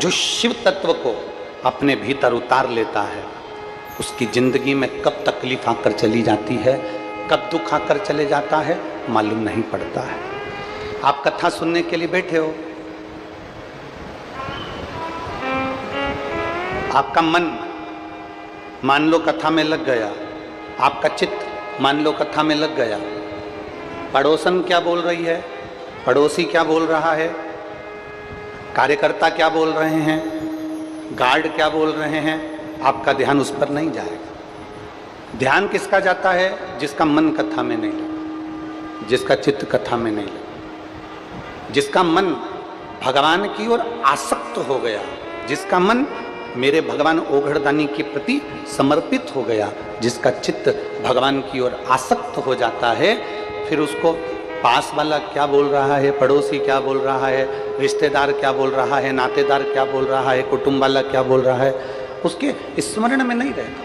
जो शिव तत्व को अपने भीतर उतार लेता है उसकी जिंदगी में कब तकलीफ आकर चली जाती है, कब दुख आकर चले जाता है मालूम नहीं पड़ता है। आप कथा सुनने के लिए बैठे हो, आपका मन मान लो कथा में लग गया, आपका चित्त मान लो कथा में लग गया। पड़ोसन क्या बोल रही है, पड़ोसी क्या बोल रहा है, कार्यकर्ता क्या बोल रहे हैं, गार्ड क्या बोल रहे हैं, आपका ध्यान उस पर नहीं जाएगा। ध्यान किसका जाता है? जिसका मन कथा में नहीं लगा, जिसका चित्त कथा में नहीं लगा, जिसका मन भगवान की ओर आसक्त हो गया, जिसका मन मेरे भगवान ओघड़दानी के प्रति समर्पित हो गया, जिसका चित्त भगवान की ओर आसक्त हो जाता है, फिर उसको पास वाला क्या बोल रहा है, पड़ोसी क्या बोल रहा है, रिश्तेदार क्या बोल रहा है, नातेदार क्या बोल रहा है, कुटुंब वाला क्या बोल रहा है, उसके स्मरण में नहीं रहता।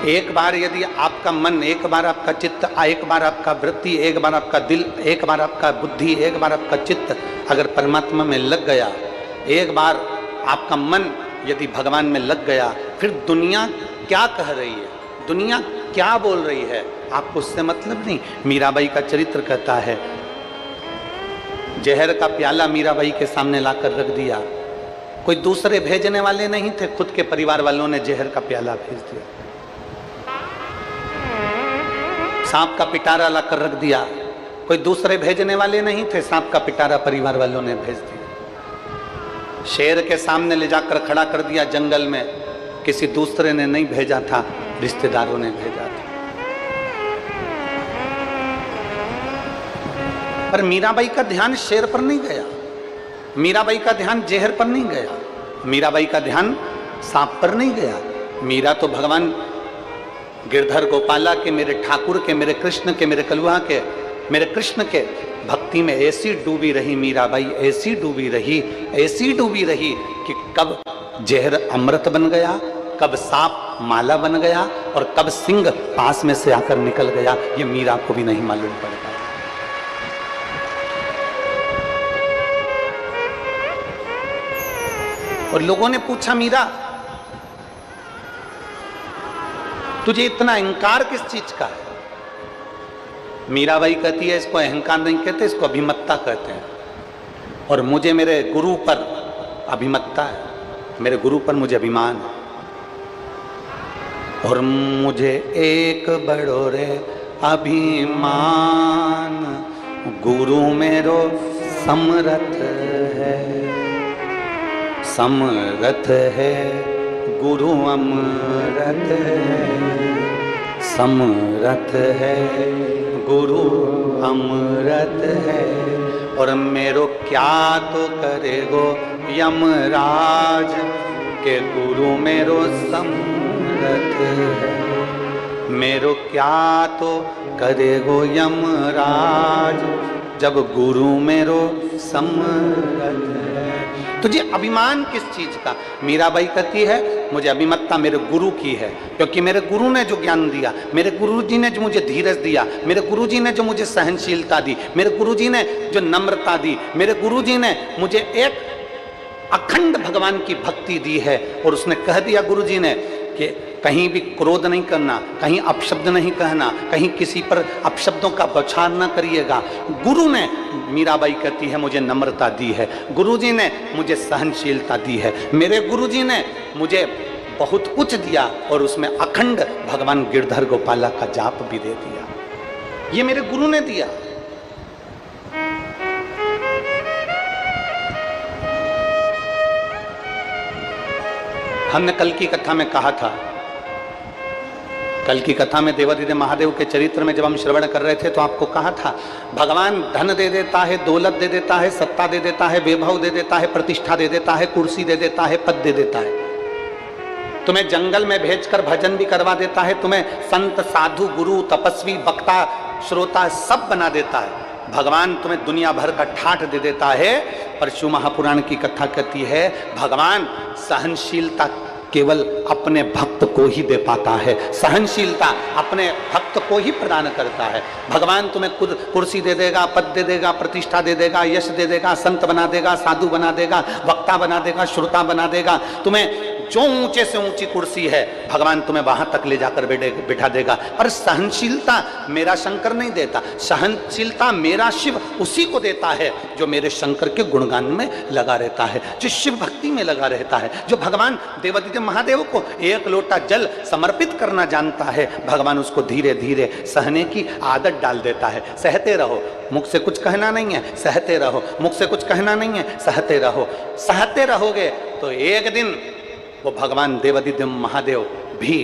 एक बार यदि आपका मन, एक बार आपका चित्त, एक बार आपका वृत्ति, एक बार आपका दिल, एक बार आपका बुद्धि, एक बार आपका चित्त अगर परमात्मा में लग गया, एक बार आपका मन यदि भगवान में लग गया, फिर दुनिया क्या कह रही है, दुनिया क्या बोल रही है, आपको उससे मतलब नहीं। मीराबाई का चरित्र कहता है, जहर का प्याला मीराबाई के सामने लाकर रख दिया, कोई दूसरे भेजने वाले नहीं थे, खुद के परिवार वालों ने जहर का प्याला भेज दिया। सांप का पिटारा लाकर रख दिया, कोई दूसरे भेजने वाले नहीं थे, सांप का पिटारा परिवार वालों ने भेज दिया। शेर के सामने ले जाकर खड़ा कर दिया जंगल में, किसी दूसरे ने नहीं भेजा था, रिश्तेदारों ने भेजा था। पर मीराबाई का ध्यान शेर पर नहीं गया, मीराबाई का ध्यान जहर पर नहीं गया, मीराबाई का ध्यान सांप पर नहीं गया। मीरा तो भगवान गिरधर गोपाला के, मेरे ठाकुर के, मेरे कृष्ण के, मेरे कलुआ के, मेरे कृष्ण के भक्ति में ऐसी डूबी रही मीराबाई, ऐसी डूबी रही, ऐसी डूबी रही कि कब जहर अमृत बन गया, कब सांप माला बन गया और कब सिंह पास में से आकर निकल गया, ये मीरा को भी नहीं मालूम पड़ पाया। और लोगों ने पूछा, मीरा तुझे इतना अहंकार किस चीज का है? मीराबाई कहती है, इसको अहंकार नहीं कहते, इसको अभिमत्ता कहते हैं। और मुझे मेरे गुरु पर अभिमत्ता है, मेरे गुरु पर मुझे अभिमान है। और मुझे एक बड़ो रे अभिमान, गुरु मेरो समरथ है, समरथ है, गुरु अमरथ है, समरथ है, गुरु अमरत है। और मेरो क्या तो करेगो यमराज के गुरु मेरो समरथ है, मेरो क्या तो करेगो यमराज जब गुरु मेरो समरथ है। तुझे अभिमान किस चीज का? मीराबाई कहती है, मुझे अभिमत्ता मेरे गुरु की है, क्योंकि मेरे गुरु ने जो ज्ञान दिया, मेरे गुरुजी ने जो मुझे धीरज दिया, मेरे गुरुजी ने जो मुझे सहनशीलता दी, मेरे गुरुजी ने जो नम्रता दी, मेरे गुरुजी ने मुझे एक अखंड भगवान की भक्ति दी है। और उसने कह दिया गुरुजी ने कि कहीं भी क्रोध नहीं करना, कहीं अपशब्द नहीं कहना, कहीं किसी पर अपशब्दों का बौछार न करिएगा। गुरु ने, मीराबाई कहती है, मुझे नम्रता दी है, गुरुजी ने मुझे सहनशीलता दी है, मेरे गुरुजी ने मुझे बहुत कुछ दिया और उसमें अखंड भगवान गिरधर गोपाला का जाप भी दे दिया। ये मेरे गुरु ने दिया। हमने कल की कथा में कहा था, कल की कथा में देवादिदेव महादेव के चरित्र में जब हम श्रवण कर रहे थे तो आपको कहा था, भगवान धन दे देता है, दौलत दे देता है, सत्ता दे देता है, वैभव दे देता है, प्रतिष्ठा दे देता है, कुर्सी दे देता है, पद दे देता है, तुम्हें जंगल में भेजकर भजन भी करवा देता है, तुम्हें संत साधु गुरु तपस्वी वक्ता श्रोता सब बना देता है। भगवान तुम्हें दुनिया भर का ठाठ दे देता है। पर शिव महापुराण की कथा कहती है, भगवान सहनशीलता केवल अपने भक्त को ही दे पाता है। सहनशीलता अपने भक्त को ही प्रदान करता है। भगवान तुम्हें खुद कुर्सी दे देगा, पद दे देगा, प्रतिष्ठा दे देगा, यश दे देगा, संत बना देगा, साधु बना देगा, वक्ता बना देगा, श्रोता बना देगा। तुम्हें जो ऊंचे से ऊंची कुर्सी है भगवान तुम्हें वहां तक ले जाकर बिठा देगा। पर सहनशीलता मेरा शंकर नहीं देता, सहनशीलता मेरा शिव उसी को देता है जो मेरे शंकर के गुणगान में लगा रहता है, जो शिव भक्ति में लगा रहता है, जो भगवान देवादिदेव महादेव को एक लोटा जल समर्पित करना जानता है। भगवान उसको धीरे धीरे सहने की आदत डाल देता है। सहते रहो, मुख से कुछ कहना नहीं है, सहते रहो, मुख से कुछ कहना नहीं है, सहते रहो। सहते रहोगे तो एक दिन वो भगवान देवादिदेव महादेव भी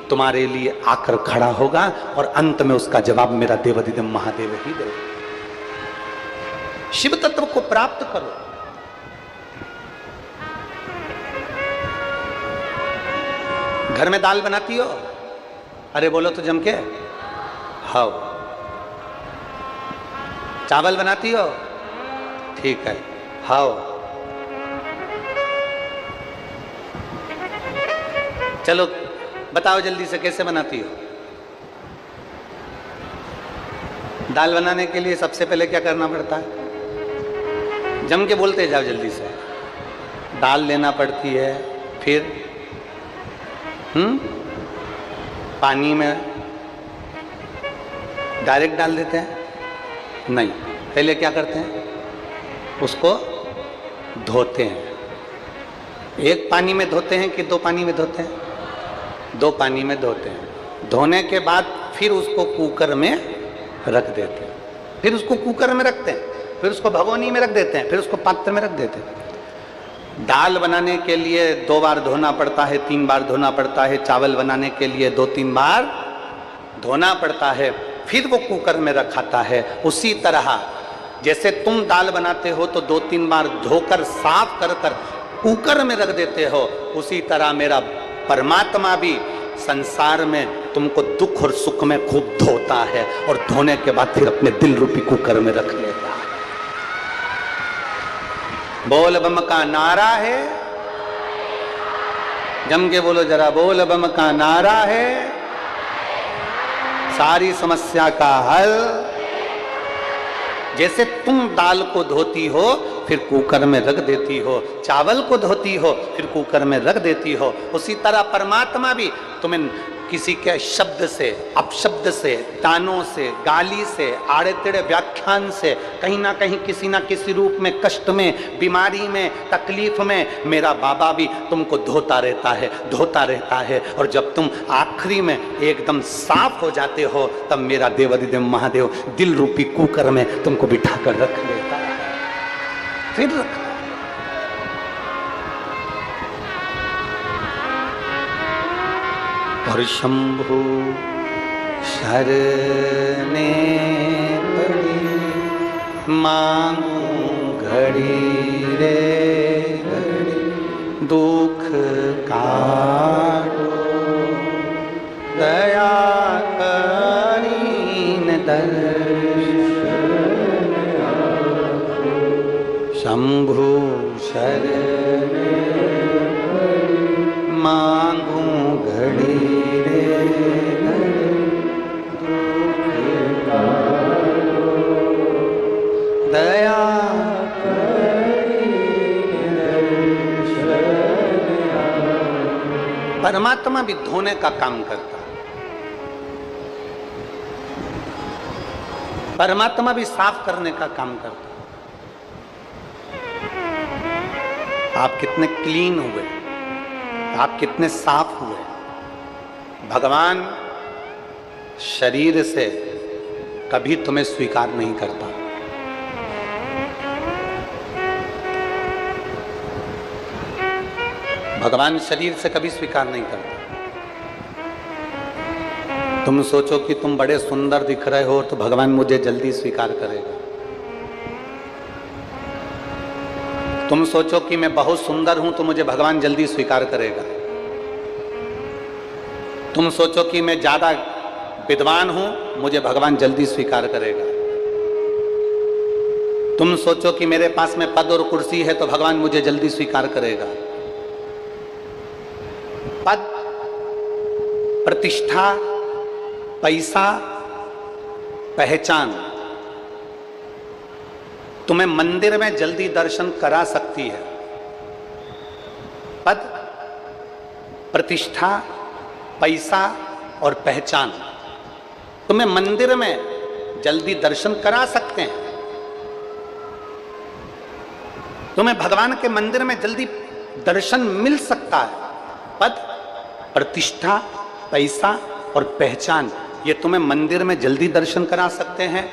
तुम्हारे लिए आकर खड़ा होगा और अंत में उसका जवाब मेरा देवादिदेव महादेव ही देगा। शिव तत्व को प्राप्त करो। घर में दाल बनाती हो? अरे बोलो तो जम के। हाँ। चावल बनाती हो? ठीक है। हाँ। चलो बताओ जल्दी से कैसे बनाती हो? दाल बनाने के लिए सबसे पहले क्या करना पड़ता है? जम के बोलते जाओ जल्दी से। दाल लेना पड़ती है, फिर पानी में डायरेक्ट डाल देते हैं? नहीं, पहले क्या करते हैं? उसको धोते हैं। एक पानी में धोते हैं कि दो पानी में धोते हैं? दो पानी में धोते हैं। धोने के बाद फिर उसको कुकर में रख देते हैं, फिर उसको कुकर में रखते हैं, फिर उसको भगोनी में रख देते हैं, फिर उसको पात्र में रख देते हैं। दाल बनाने के लिए 2 बार धोना पड़ता है, 3 बार धोना पड़ता है। चावल बनाने के लिए 2-3 बार धोना पड़ता है, फिर वो कुकर में रखाता है। उसी तरह जैसे तुम दाल बनाते हो तो 2-3 बार धोकर साफ कर कर कुकर में रख देते हो, उसी तरह मेरा परमात्मा भी संसार में तुमको दुख और सुख में खूब धोता है और धोने के बाद फिर अपने दिल रूपी कुकर में रख लेता है। बोल बम का नारा है, जम के बोलो जरा, बोल बम का नारा है, सारी समस्या का हल। जैसे तुम दाल को धोती हो फिर कुकर में रख देती हो, चावल को धोती हो फिर कुकर में रख देती हो, उसी तरह परमात्मा भी तुम्हें किसी के शब्द से, अपशब्द से, तानों से, गाली से, आड़े टेढ़े व्याख्यान से, कहीं ना कहीं किसी ना किसी रूप में, कष्ट में, बीमारी में, तकलीफ में मेरा बाबा भी तुमको धोता रहता है, धोता रहता है। और जब तुम आखिरी में एकदम साफ हो जाते हो तब मेरा देवादिदेव महादेव दिल रूपी कुकर में तुमको बिठा कर रख लेता है, फिर रख। और शंभु शरणे पड़ी मांगू घड़ी रे घड़ी, दुख काटो दया करीन दर्शन। शंभु शरणे मांगू घड़ी दया परमात्मा भी धोने का काम करता है, परमात्मा भी साफ करने का काम करता है। आप कितने क्लीन हुए, आप कितने साफ हुए। भगवान शरीर से कभी तुम्हें स्वीकार नहीं करता। भगवान शरीर से कभी स्वीकार नहीं करता। तुम सोचो कि तुम बड़े सुंदर दिख रहे हो तो भगवान मुझे जल्दी स्वीकार करेगा। तुम सोचो कि मैं बहुत सुंदर हूं तो मुझे भगवान जल्दी स्वीकार करेगा। तुम सोचो कि मैं ज्यादा विद्वान हूं, मुझे भगवान जल्दी स्वीकार करेगा। तुम सोचो कि मेरे पास में पद और कुर्सी है तो भगवान मुझे जल्दी स्वीकार करेगा। प्रतिष्ठा, पैसा, पहचान तुम्हें मंदिर में जल्दी दर्शन करा सकती है। पद, प्रतिष्ठा, पैसा और पहचान तुम्हें मंदिर में जल्दी दर्शन करा सकते हैं। तुम्हें भगवान के मंदिर में जल्दी दर्शन मिल सकता है। पद, प्रतिष्ठा, पैसा और पहचान ये तुम्हें मंदिर में जल्दी दर्शन करा सकते हैं।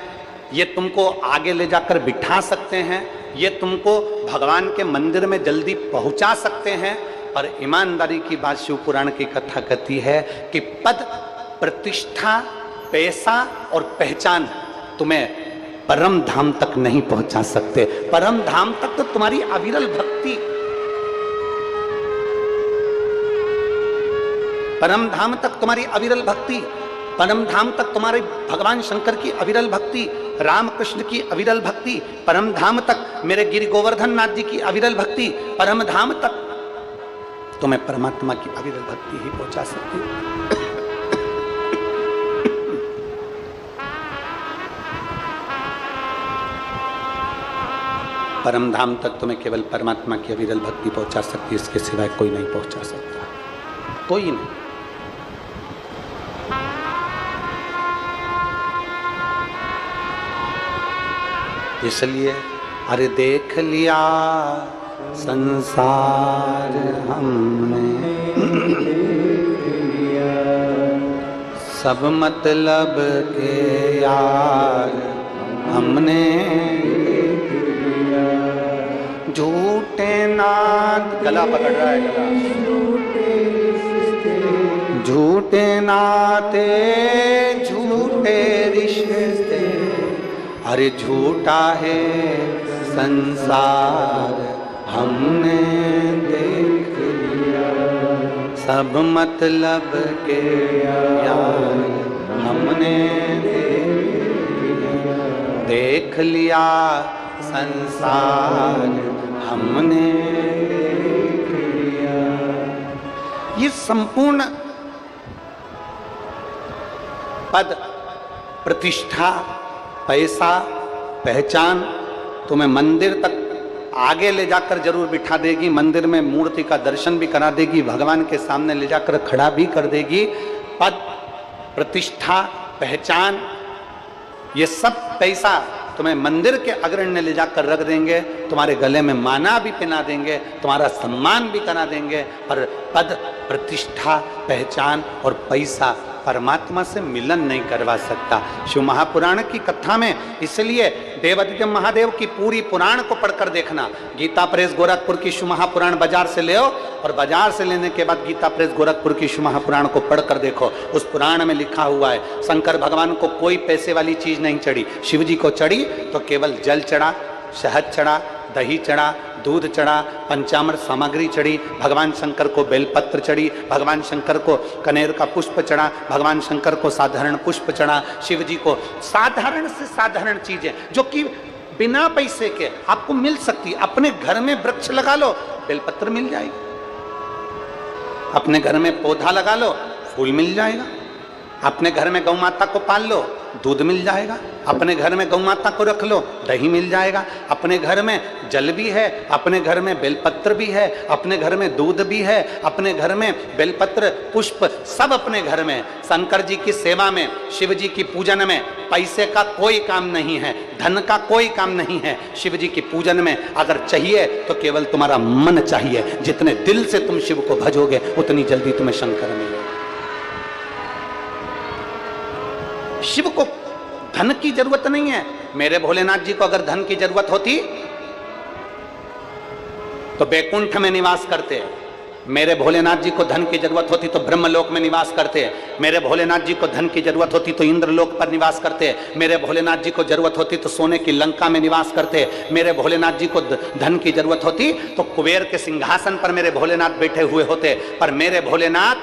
ये तुमको आगे ले जाकर बिठा सकते हैं। ये तुमको भगवान के मंदिर में जल्दी पहुंचा सकते हैं। और ईमानदारी की बात शिव पुराण की कथा कहती है कि पद, प्रतिष्ठा, पैसा और पहचान तुम्हें परम धाम तक नहीं पहुंचा सकते। परम धाम तक तो तुम्हारी अविरल भक्ति, परम धाम तक तुम्हारी अविरल भक्ति, परम धाम तक तुम्हारे भगवान शंकर की अविरल भक्ति, राम कृष्ण की अविरल भक्ति, परम धाम तक मेरे गिरि गोवर्धन नाथ जी की अविरल भक्ति, परम धाम तक तुम्हें परमात्मा की अविरल भक्ति ही पहुंचा सकती है। परम धाम तक तुम्हें केवल परमात्मा की अविरल भक्ति पहुंचा सकती है, इसके सिवाय कोई नहीं पहुंचा सकता, कोई नहीं। इसलिए अरे देख लिया संसार हमने, सब मतलब के यार हमने, झूठे नाथ, गला पकड़ रहा है गला, झूठे नाते झूठे रिश्ते, अरे झूठा है संसार हमने देख लिया, सब मतलब के यार हमने देख लिया, संसार हमने देख लिया। ये संपूर्ण पद, प्रतिष्ठा, पैसा, पहचान तुम्हें मंदिर तक आगे ले जाकर जरूर बिठा देगी, मंदिर में मूर्ति का दर्शन भी करा देगी, भगवान के सामने ले जाकर खड़ा भी कर देगी। पद, प्रतिष्ठा, पहचान ये सब पैसा तुम्हें मंदिर के अग्रण्य ले जाकर रख देंगे, तुम्हारे गले में माला भी पहना देंगे, तुम्हारा सम्मान भी करा देंगे। पर पद, प्रतिष्ठा, पहचान और पैसा परमात्मा से मिलन नहीं करवा सकता। शिव महापुराण की कथा में इसलिए देवादित्य महादेव की पूरी पुराण को पढ़कर देखना। गीता प्रेस गोरखपुर की शिव महापुराण बाजार से ले आओ और बाजार से लेने के बाद गीता प्रेस गोरखपुर की शिव महापुराण को पढ़कर देखो। उस पुराण में लिखा हुआ है शंकर भगवान को कोई पैसे वाली चीज नहीं चढ़ी, शिव जी को चढ़ी तो केवल जल चढ़ा, शहद चढ़ा, दही चढ़ा, दूध चढ़ा, पंचामृत सामग्री चढ़ी, भगवान शंकर को बेलपत्र चढ़ी, भगवान शंकर को कनेर का पुष्प चढ़ा, भगवान शंकर को साधारण पुष्प चढ़ा, शिव जी को साधारण से साधारण चीजें जो कि बिना पैसे के आपको मिल सकती। अपने घर में वृक्ष लगा लो, बेलपत्र मिल जाएगी, अपने घर में पौधा लगा लो, फूल मिल जाएगा, अपने घर में गौ माता को पाल लो, दूध मिल जाएगा, अपने घर में गौ माता को रख लो, दही मिल जाएगा, अपने घर में जल भी है, अपने घर में बेलपत्र भी है, अपने घर में दूध भी है, अपने घर में बेलपत्र पुष्प सब अपने घर में। शंकर जी की सेवा में, शिव जी की पूजन में पैसे का कोई काम नहीं है, धन का कोई काम नहीं है। शिव जी की पूजन में अगर चाहिए तो केवल तुम्हारा मन चाहिए। जितने दिल से तुम शिव को भजोगे उतनी जल्दी तुम्हें शंकर मिलेगा। शिव को धन की जरूरत नहीं है। मेरे भोलेनाथ जी को अगर धन की जरूरत होती तो बैकुंठ में निवास करते, मेरे भोलेनाथ जी को धन की जरूरत होती तो ब्रह्मलोक में निवास करते, मेरे भोलेनाथ जी को धन की जरूरत होती तो इंद्रलोक पर निवास करते, मेरे भोलेनाथ जी को जरूरत होती तो सोने की लंका में निवास करते, मेरे भोलेनाथ जी को धन की जरूरत होती तो कुबेर के सिंहासन पर मेरे भोलेनाथ बैठे हुए होते। पर मेरे भोलेनाथ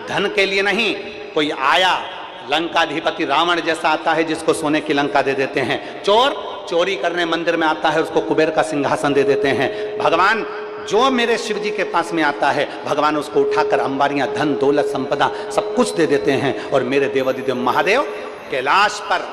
धन के लिए नहीं, कोई आया लंकाधिपति रावण जैसा आता है जिसको सोने की लंका दे देते हैं, चोर चोरी करने मंदिर में आता है उसको कुबेर का सिंहासन दे देते हैं, भगवान जो मेरे शिव जी के पास में आता है, भगवान उसको उठाकर अंबारियां, धन, दौलत, संपदा सब कुछ दे देते हैं। और मेरे देवाधिदेव महादेव कैलाश पर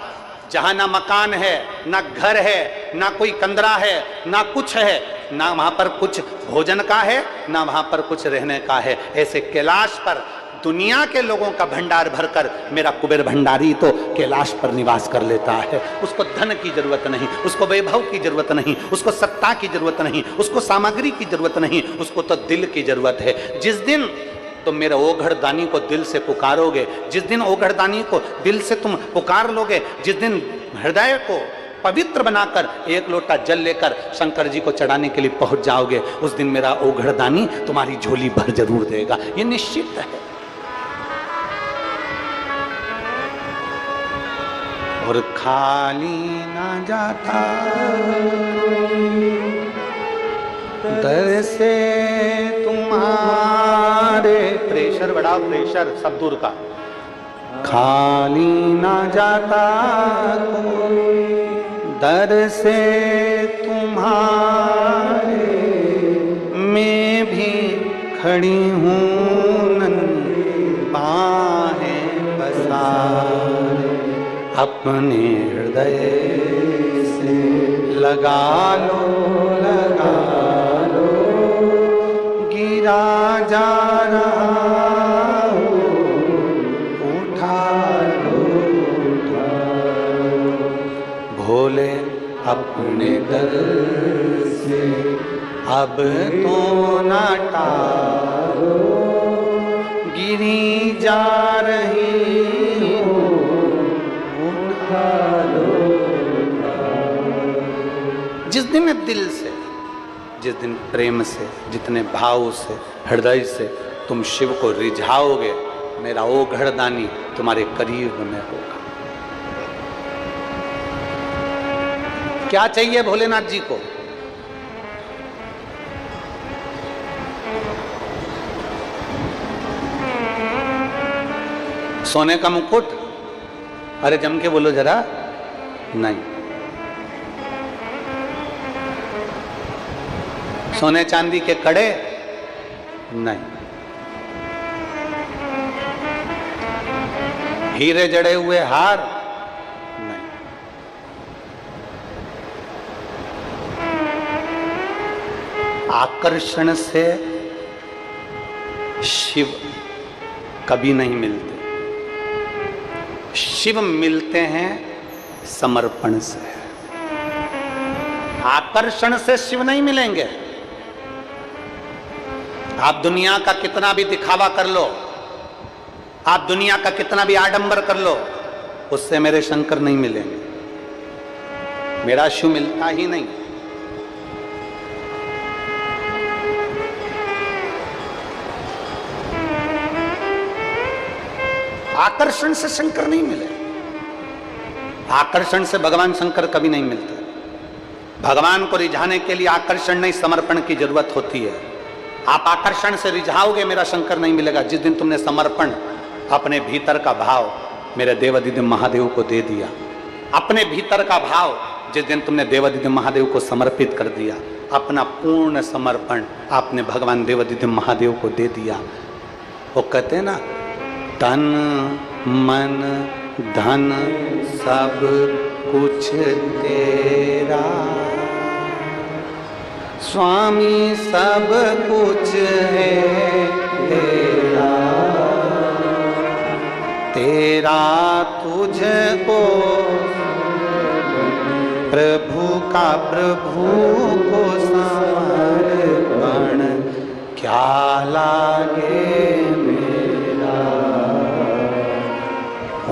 जहां ना मकान है, ना घर है, ना कोई कंदरा है, ना कुछ है, ना वहां पर कुछ भोजन का है, ना वहां पर कुछ रहने का है, ऐसे कैलाश पर दुनिया के लोगों का भंडार भरकर मेरा कुबेर भंडारी तो कैलाश पर निवास कर लेता है। उसको धन की जरूरत नहीं, उसको वैभव की जरूरत नहीं, उसको सत्ता की जरूरत नहीं, उसको सामग्री की जरूरत नहीं, उसको तो दिल की जरूरत है। जिस दिन तुम मेरे ओघड़दानी को दिल से पुकारोगे, जिस दिन ओघड़दानी को दिल से तुम पुकार लोगे, जिस दिन हृदय को पवित्र बनाकर एक लोटा जल लेकर शंकर जी को चढ़ाने के लिए पहुंच जाओगे, उस दिन मेरा ओघड़दानी तुम्हारी झोली भर जरूर देगा, ये निश्चित है। और खाली ना जाता दर से तुम्हारे, प्रेशर बढ़ाओ, प्रेशर सब दूर का। खाली ना जाता दर से तुम्हारे, मैं भी खड़ी हूँ नन्ही बाहें पसारे, अपने हृदय से लगा लो, लगा लो, गिरा जा रहा हो, उठा लो, उठा लो, भोले अपने दर से अब तो ना टालो, गिरी जा रही हो, जिस दिन दिल से, जिस दिन प्रेम से, जितने भाव से, हृदय से तुम शिव को रिझाओगे, मेरा ओघड़दानी तुम्हारे करीब में होगा। क्या चाहिए भोलेनाथ जी को? सोने का मुकुट? अरे जम के बोलो जरा। नहीं। सोने चांदी के कड़े? नहीं। हीरे जड़े हुए हार? नहीं। आकर्षण से शिव कभी नहीं मिलते। शिव मिलते हैं समर्पण से। आकर्षण से शिव नहीं मिलेंगे। आप दुनिया का कितना भी दिखावा कर लो, आप दुनिया का कितना भी आडंबर कर लो, उससे मेरे शंकर नहीं मिलेंगे, मेरा शिव मिलता ही नहीं। आकर्षण से शंकर नहीं मिले। आकर्षण से भगवान शंकर कभी नहीं मिलते। भगवान को रिझाने के लिए आकर्षण नहीं, समर्पण की जरूरत होती है। आप आकर्षण से रिझाओगे, मेरा शंकर नहीं मिलेगा। जिस दिन तुमने समर्पण, अपने भीतर का भाव मेरे देवाधिदेव महादेव को दे दिया, अपने भीतर का भाव जिस दिन तुमने देवाधिदेव महादेव को समर्पित कर दिया, अपना पूर्ण समर्पण आपने भगवान देवाधिदेव महादेव को दे दिया, वो कहते हैं ना, तन मन धन सब कुछ तेरा, स्वामी सब कुछ है तेरा, तेरा तुझको प्रभु का प्रभु को समर्पण क्या लागे मेरा।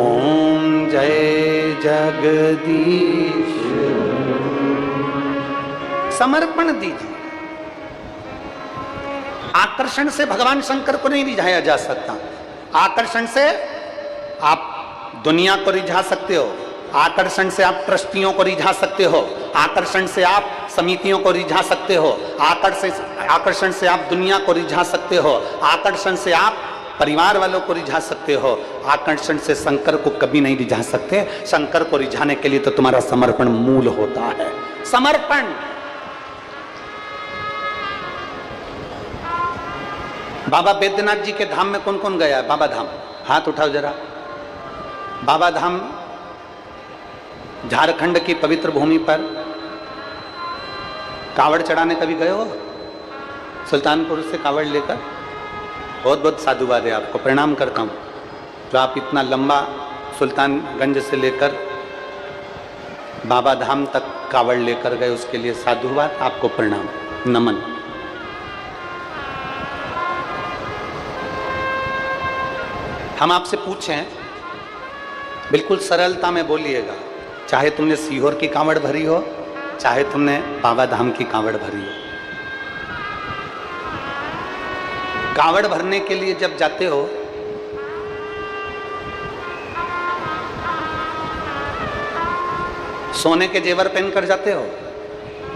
ओम जय जगदीश। समर्पण दीजिए। आकर्षण से भगवान शंकर को नहीं रिझाया जा सकता। आकर्षण से आप दुनिया को रिझा सकते हो, आकर्षण से आप ट्रस्टियों को रिझा सकते हो, आकर्षण से आप समितियों को रिझा सकते हो, आकर्षण से आप दुनिया को रिझा सकते हो, आकर्षण से आप परिवार वालों को रिझा सकते हो। आकर्षण से शंकर को कभी नहीं रिझा सकते। शंकर को रिझाने के लिए तो तुम्हारा समर्पण मूल होता है। समर्पण। बाबा बैद्यनाथ जी के धाम में कौन कौन गया है? बाबा धाम हाथ उठाओ जरा। बाबा धाम झारखंड की पवित्र भूमि पर कावड़ चढ़ाने कभी गए हो? सुल्तानपुर से कावड़ लेकर? बहुत बहुत साधुवाद है, आपको प्रणाम करता हूँ जो आप इतना लंबा सुल्तानगंज से लेकर बाबा धाम तक कावड़ लेकर गए, उसके लिए साधुवाद, आपको प्रणाम, नमन। हम आपसे पूछें, बिल्कुल सरलता में बोलिएगा, चाहे तुमने सीहोर की कांवड़ भरी हो, चाहे तुमने बाबा धाम की कांवड़ भरी हो, कांवड़ भरने के लिए जब जाते हो सोने के जेवर पहनकर जाते हो?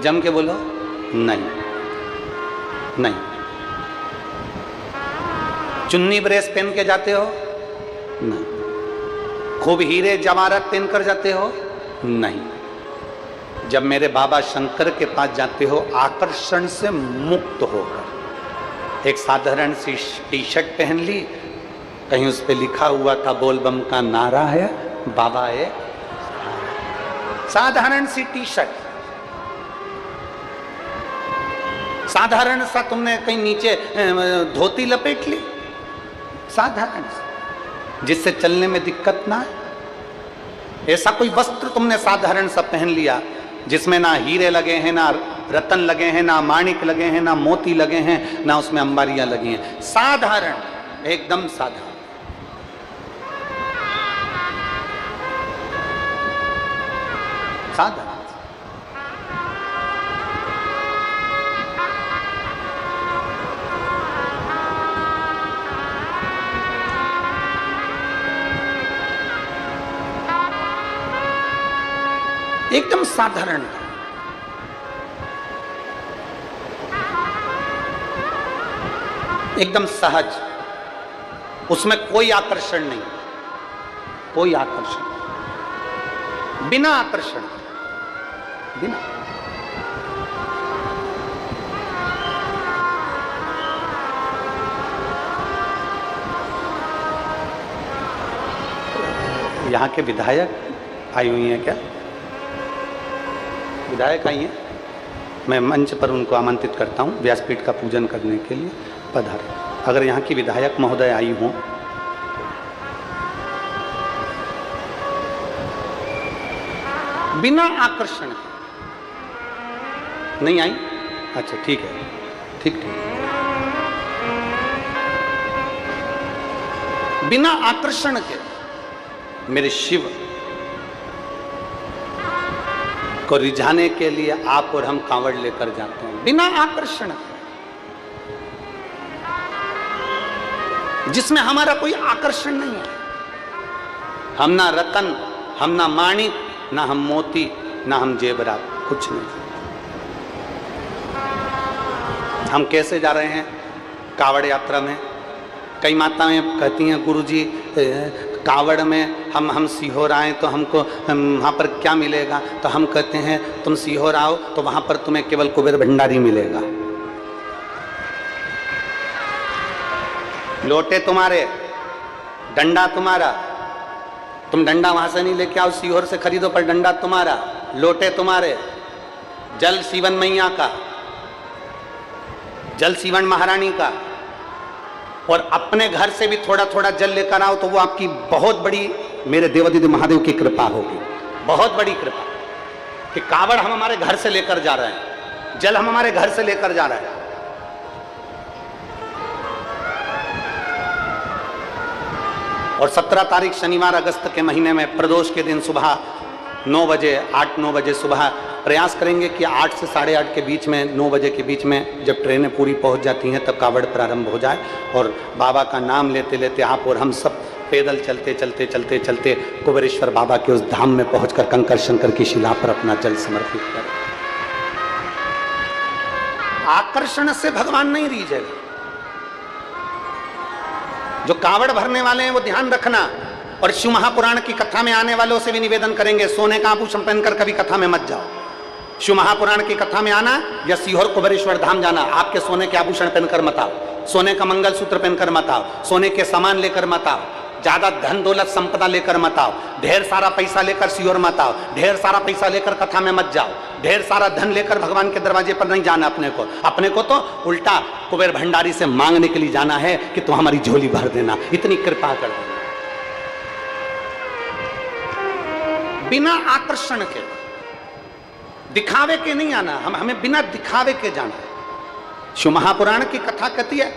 जम के बोलो। नहीं नहीं। चुन्नी ब्रेस पहन के जाते हो? नहीं। खूब हीरे जवाहरात पहनकर जाते हो? नहीं। जब मेरे बाबा शंकर के पास जाते हो आकर्षण से मुक्त होकर, एक साधारण सी टी शर्ट पहन ली, कहीं उस पे लिखा हुआ था बोल बम का नारा है, बाबा है, साधारण सी टी शर्ट, साधारण सा तुमने कहीं नीचे धोती लपेट ली, साधारण सा, जिससे चलने में दिक्कत ना है। ऐसा कोई वस्त्र तुमने साधारण सा पहन लिया जिसमें ना हीरे लगे हैं, ना रतन लगे हैं, ना माणिक लगे हैं, ना मोती लगे हैं, ना उसमें अंबारियां लगी हैं, साधारण, एकदम साधारण। साधारण। एकदम साधारण, एकदम सहज, उसमें कोई आकर्षण नहीं, कोई आकर्षण, बिना आकर्षण, बिना। यहाँ के विधायक आई हुई हैं क्या? विधायक आई हैं, मैं मंच पर उनको आमंत्रित करता हूँ व्यासपीठ का पूजन करने के लिए, पधारें। अगर यहाँ की विधायक महोदय आई हों, बिना आकर्षण के नहीं आई? अच्छा ठीक है, ठीक ठीक। बिना आकर्षण के मेरे शिव को रिझाने के लिए आप और हम कांवड़ लेकर जाते हैं, बिना आकर्षण, जिसमें हमारा कोई आकर्षण नहीं है। हम ना रतन, हम ना माणिक, ना हम मोती, ना हम जेवरात, कुछ नहीं। हम कैसे जा रहे हैं कांवड़ यात्रा में? कई माताएं कहती हैं गुरुजी कांवड़ में हम सीहोर आए तो हमको वहाँ पर क्या मिलेगा? तो हम कहते हैं तुम सीहोर आओ तो वहाँ पर तुम्हें केवल कुबेर भंडारी मिलेगा, लोटे तुम्हारे, डंडा तुम्हारा, तुम डंडा वहाँ से नहीं लेके आओ, सीहोर से खरीदो, पर डंडा तुम्हारा, लोटे तुम्हारे, जल सीवन मैया का, जल सीवन महारानी का, और अपने घर से भी थोड़ा थोड़ा जल लेकर आओ तो वो आपकी बहुत बड़ी, मेरे देवादिदेव महादेव की कृपा होगी, बहुत बड़ी कृपा कि कावड़ हम हमारे घर से लेकर जा रहे हैं, जल हम हमारे घर से लेकर जा रहे हैं। और 17 तारीख शनिवार अगस्त के महीने में प्रदोष के दिन सुबह 9 बजे, 8-9 बजे सुबह प्रयास करेंगे कि 8 से 8:30 के बीच में, 9 बजे के बीच में जब ट्रेनें पूरी पहुंच जाती हैं तब कावड़ प्रारंभ हो जाए, और बाबा का नाम लेते लेते आप और हम सब पैदल चलते चलते चलते चलते कुबेरेश्वर बाबा के उस धाम में पहुंचकर कंकर शंकर की शिला पर अपना जल समर्पित करें। आकर्षण से भगवान नहीं रीझेगा। जो कावड़ भरने वाले हैं वो ध्यान रखना, और शिव महापुराण की कथा में आने वालों से भी निवेदन करेंगे सोने का आभूषण पहनकर कभी कथा में मत जाओ। शिव महापुराण की कथा में आना या सीहोर कुबेरेश्वर धाम जाना, आपके सोने के आभूषण पहनकर मत आओ, सोने का मंगलसूत्र पहनकर मत आओ, सोने के सामान लेकर मत आओ, ज्यादा धन दौलत संपदा लेकर मत आओ, ढेर सारा पैसा लेकर सियोर मत आओ, ढेर सारा पैसा लेकर कथा में मत जाओ, ढेर सारा धन लेकर भगवान के दरवाजे पर नहीं जाना। अपने को तो उल्टा कुबेर भंडारी से मांगने के लिए जाना है कि तू हमारी झोली भर देना, इतनी कृपा कर देना। बिना आकर्षण के, दिखावे के नहीं आना, हमें बिना दिखावे के जाना है। शिव महापुराण की कथा कहती है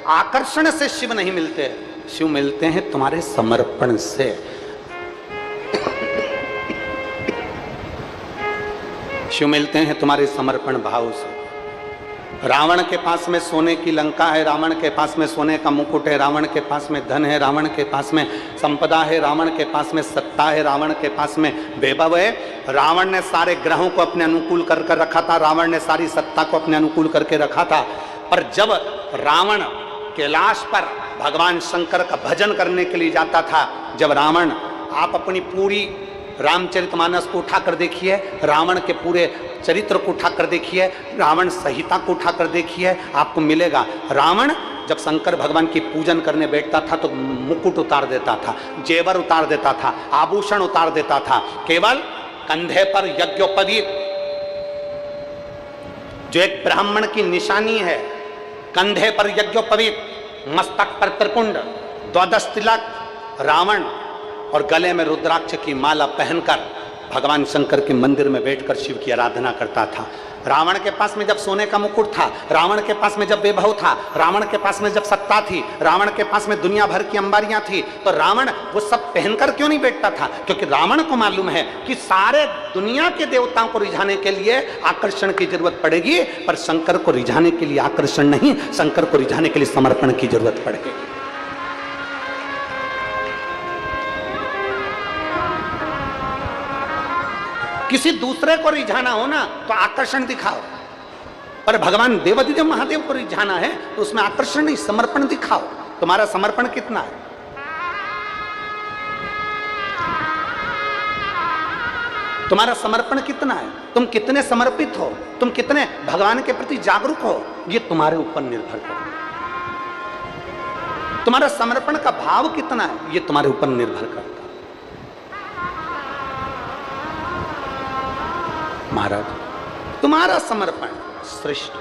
आकर्षण से शिव नहीं मिलते, शिव मिलते हैं तुम्हारे समर्पण से। शिव मिलते हैं तुम्हारे समर्पण भाव से। रावण के पास में सोने की लंका है, रावण के पास में सोने का मुकुट है, रावण के पास में धन है, रावण के पास में संपदा है, रावण के पास में सत्ता है, रावण के पास में वैभव है। रावण ने सारे ग्रहों को अपने अनुकूल कर रखा था, रावण ने सारी सत्ता को अपने अनुकूल करके रखा था। पर जब रावण कैलाश पर भगवान शंकर का भजन करने के लिए जाता था, जब रावण, आप अपनी पूरी रामचरितमानस को उठाकर देखिए, रावण के पूरे चरित्र को उठाकर देखिए, रावण संहिता को उठाकर देखिए, आपको मिलेगा रावण जब शंकर भगवान की पूजन करने बैठता था तो मुकुट उतार देता था, जेवर उतार देता था, आभूषण उतार देता था, केवल कंधे पर यज्ञोपवीत जो एक ब्राह्मण की निशानी है, कंधे पर यज्ञोपवीत, मस्तक पर त्रिपुंड, द्वादश तिलक रावण और गले में रुद्राक्ष की माला पहनकर भगवान शंकर के मंदिर में बैठकर शिव की आराधना करता था। रावण के पास में जब सोने का मुकुट था, रावण के पास में जब वैभव था, रावण के पास में जब सत्ता थी, रावण के पास में दुनिया भर की अंबारियां थी, तो रावण वो सब पहनकर क्यों नहीं बैठता था? क्योंकि रावण को मालूम है कि सारे दुनिया के देवताओं को रिझाने के लिए आकर्षण की जरूरत पड़ेगी, पर शंकर को रिझाने के लिए आकर्षण नहीं, शंकर को रिझाने के लिए समर्पण की जरूरत पड़ेगी। किसी दूसरे को रिझाना हो ना तो आकर्षण दिखाओ, पर भगवान देवाधिदेव महादेव को रिझाना है तो उसमें आकर्षण नहीं, समर्पण दिखाओ। तुम्हारा समर्पण कितना है? तुम्हारा समर्पण कितना है? तुम कितने समर्पित हो, तुम कितने भगवान के प्रति जागरूक हो, ये तुम्हारे ऊपर निर्भर करता है। तुम्हारा समर्पण का भाव कितना है, ये तुम्हारे ऊपर निर्भर करता है। महाराज तुम्हारा समर्पण श्रेष्ठ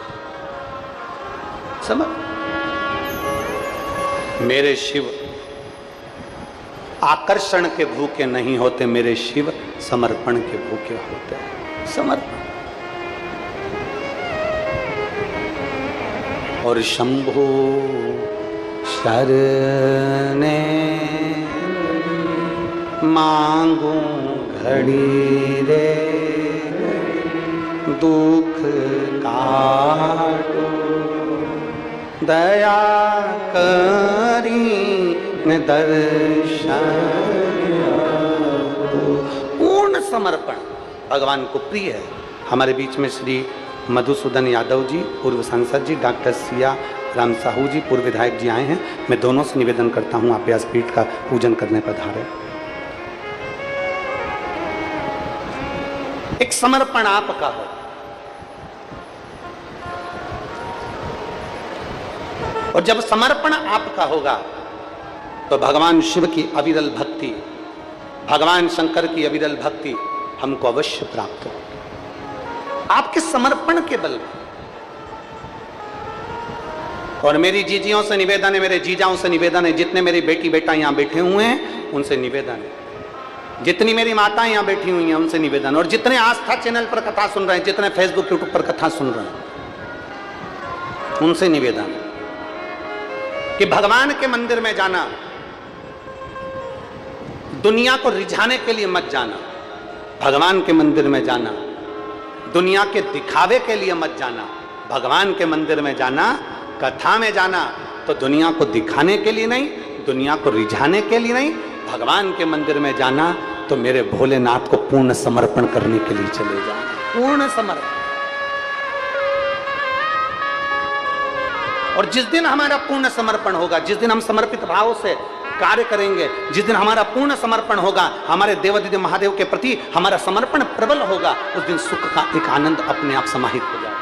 समर्पण। मेरे शिव आकर्षण के भूखे नहीं होते, मेरे शिव समर्पण के भूखे होते हैं। समर्पण। और शंभो शरणे मांगू घड़ी रे, दुख काटो दया करी न दर्शन। पूर्ण समर्पण भगवान को प्रिय है। हमारे बीच में श्री मधुसूदन यादव जी, पूर्व सांसद जी, डॉक्टर सिया राम साहू जी, पूर्व विधायक जी आए हैं। मैं दोनों से निवेदन करता हूँ आप व्यासपीठ का पूजन करने पधारे। एक समर्पण आपका हो, और जब समर्पण आपका होगा तो भगवान शिव की अविरल भक्ति, भगवान शंकर की अविरल भक्ति हमको अवश्य प्राप्त हो, आपके समर्पण के बल में। और मेरी जीजियों से निवेदन है, मेरे जीजाओं से निवेदन है, जितने मेरी बेटी बेटा यहां बैठे हुए हैं उनसे निवेदन है, जितनी मेरी माताएं यहां बैठी हुई हैं उनसे निवेदन, और जितने आस्था चैनल पर कथा सुन रहे हैं, जितने फेसबुक यूट्यूब पर कथा सुन रहे हैं, उनसे निवेदन कि भगवान के मंदिर में जाना, दुनिया को रिझाने के लिए मत जाना। भगवान के मंदिर में जाना, दुनिया के दिखावे के लिए मत जाना। भगवान के मंदिर में जाना, कथा में जाना तो दुनिया को दिखाने के लिए नहीं, दुनिया को रिझाने के लिए नहीं। भगवान के मंदिर में जाना तो मेरे भोलेनाथ को पूर्ण समर्पण करने के लिए चले जाना। पूर्ण समर्पण। और जिस दिन हमारा पूर्ण समर्पण होगा, जिस दिन हम समर्पित भाव से कार्य करेंगे, जिस दिन हमारा पूर्ण समर्पण होगा, हमारे देवाधिदेव महादेव के प्रति हमारा समर्पण प्रबल होगा, उस दिन सुख का एक आनंद अपने आप समाहित हो जाएगा।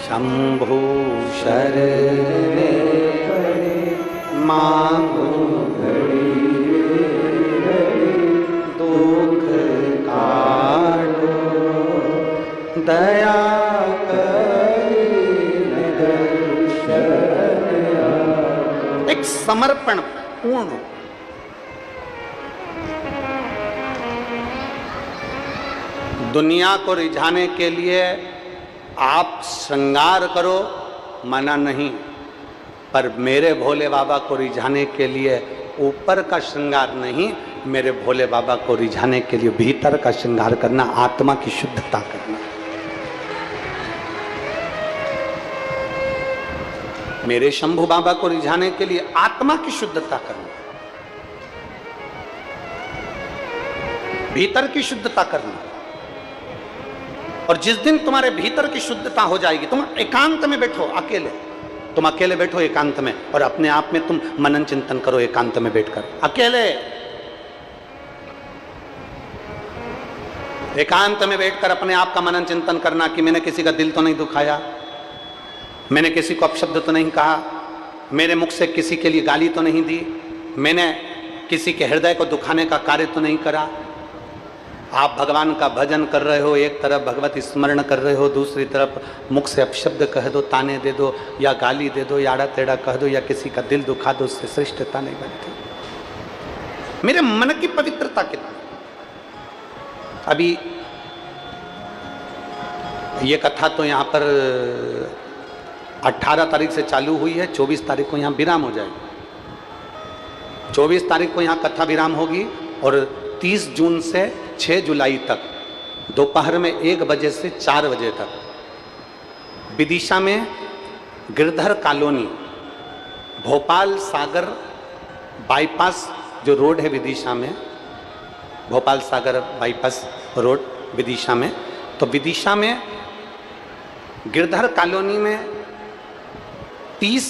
शंभु शरणे मांगो दुख काटो दया एक समर्पण पूर्ण। दुनिया को रिझाने के लिए आप श्रृंगार करो, मना नहीं, पर मेरे भोले बाबा को रिझाने के लिए ऊपर का श्रृंगार नहीं, मेरे भोले बाबा को रिझाने के लिए भीतर का श्रृंगार करना, आत्मा की शुद्धता करना। मेरे शंभू बाबा को रिझाने के लिए आत्मा की शुद्धता करना, भीतर की शुद्धता करना। और जिस दिन तुम्हारे भीतर की शुद्धता हो जाएगी, तुम एकांत में बैठो अकेले, तुम अकेले बैठो एकांत में और अपने आप में तुम मनन चिंतन करो एकांत में बैठकर अकेले। एकांत में बैठकर अपने आप का मनन चिंतन करना कि मैंने किसी का दिल तो नहीं दुखाया, मैंने किसी को अपशब्द तो नहीं कहा, मेरे मुख से किसी के लिए गाली तो नहीं दी, मैंने किसी के हृदय को दुखाने का कार्य तो नहीं करा। आप भगवान का भजन कर रहे हो, एक तरफ भगवत स्मरण कर रहे हो, दूसरी तरफ मुख से अपशब्द कह दो, ताने दे दो या गाली दे दो या आड़ा टेढ़ा कह दो या किसी का दिल दुखा दो, उससे श्रेष्ठता नहीं बनती। मेरे मन की पवित्रता कितनी। अभी ये कथा तो यहाँ पर 18 तारीख से चालू हुई है, 24 तारीख को यहाँ विराम हो जाएगी। 24 तारीख को यहाँ कथा विराम होगी और 30 जून से 6 जुलाई तक दोपहर में 1 बजे से 4 बजे तक विदिशा में गिरधर कॉलोनी, भोपाल सागर बाईपास जो रोड है विदिशा में, भोपाल सागर बाईपास रोड विदिशा में, तो विदिशा में गिरधर कॉलोनी में 30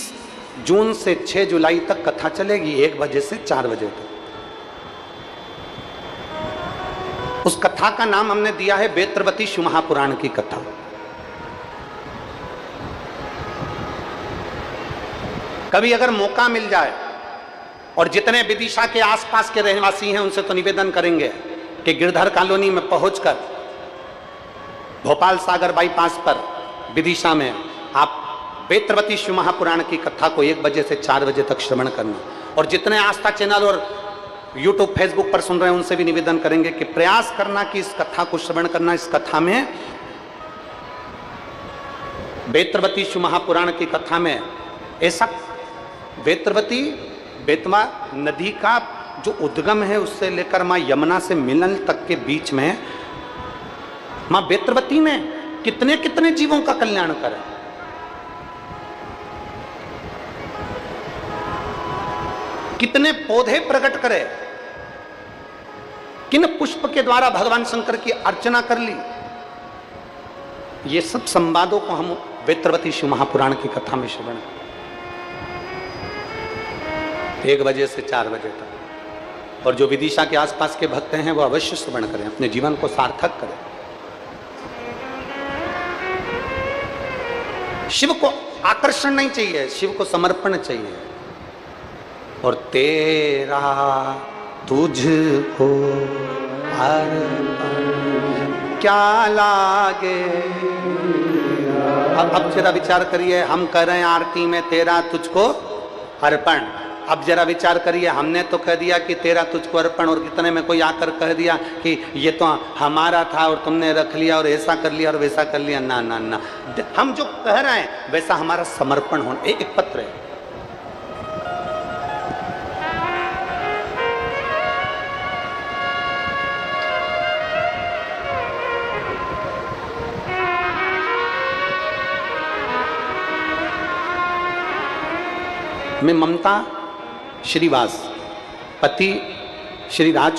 जून से 6 जुलाई तक कथा चलेगी 1 बजे से 4 बजे तक। उस कथा का नाम हमने दिया है बेत्रवती शिव महापुराण की कथा। कभी अगर मौका मिल जाए और जितने विदिशा के आसपास के रहवासी हैं उनसे तो निवेदन करेंगे कि गिरधर कॉलोनी में पहुंचकर भोपाल सागर बाईपास पर विदिशा में आप बेत्रवती शिव महापुराण की कथा को 1 बजे से 4 बजे तक श्रवण करना। और जितने आस्था चैनल और यूट्यूब फेसबुक पर सुन रहे हैं उनसे भी निवेदन करेंगे कि प्रयास करना कि इस कथा को श्रवण करना। इस कथा में बेत्रवती शिव महापुराण की कथा में ऐसा बेत्रवती बेतवा नदी का जो उद्गम है उससे लेकर मां यमुना से मिलन तक के बीच में मां बेत्रवती ने कितने कितने जीवों का कल्याण करा। कितने पौधे प्रकट करे, किन पुष्प के द्वारा भगवान शंकर की अर्चना कर ली। ये सब संवादों को हम बेत्रवती शिव महापुराण की कथा में श्रवण 1 बजे से 4 बजे तक। और जो विदिशा के आसपास के भक्त हैं वो अवश्य श्रवण करें, अपने जीवन को सार्थक करें। शिव को आकर्षण नहीं चाहिए, शिव को समर्पण चाहिए। और तेरा तुझको अर्पण क्या लागे। अब जरा विचार करिए, हम कर रहे हैं आरती में तेरा तुझको अर्पण। अब जरा विचार करिए, हमने तो कह दिया कि तेरा तुझको अर्पण और कितने में कोई आकर कह दिया कि ये तो हमारा था और तुमने रख लिया और ऐसा कर लिया और वैसा कर लिया। ना ना ना, हम जो कह रहे हैं वैसा हमारा समर्पण होना। एक पत्र है, मैं ममता श्रीवास, पति श्री राज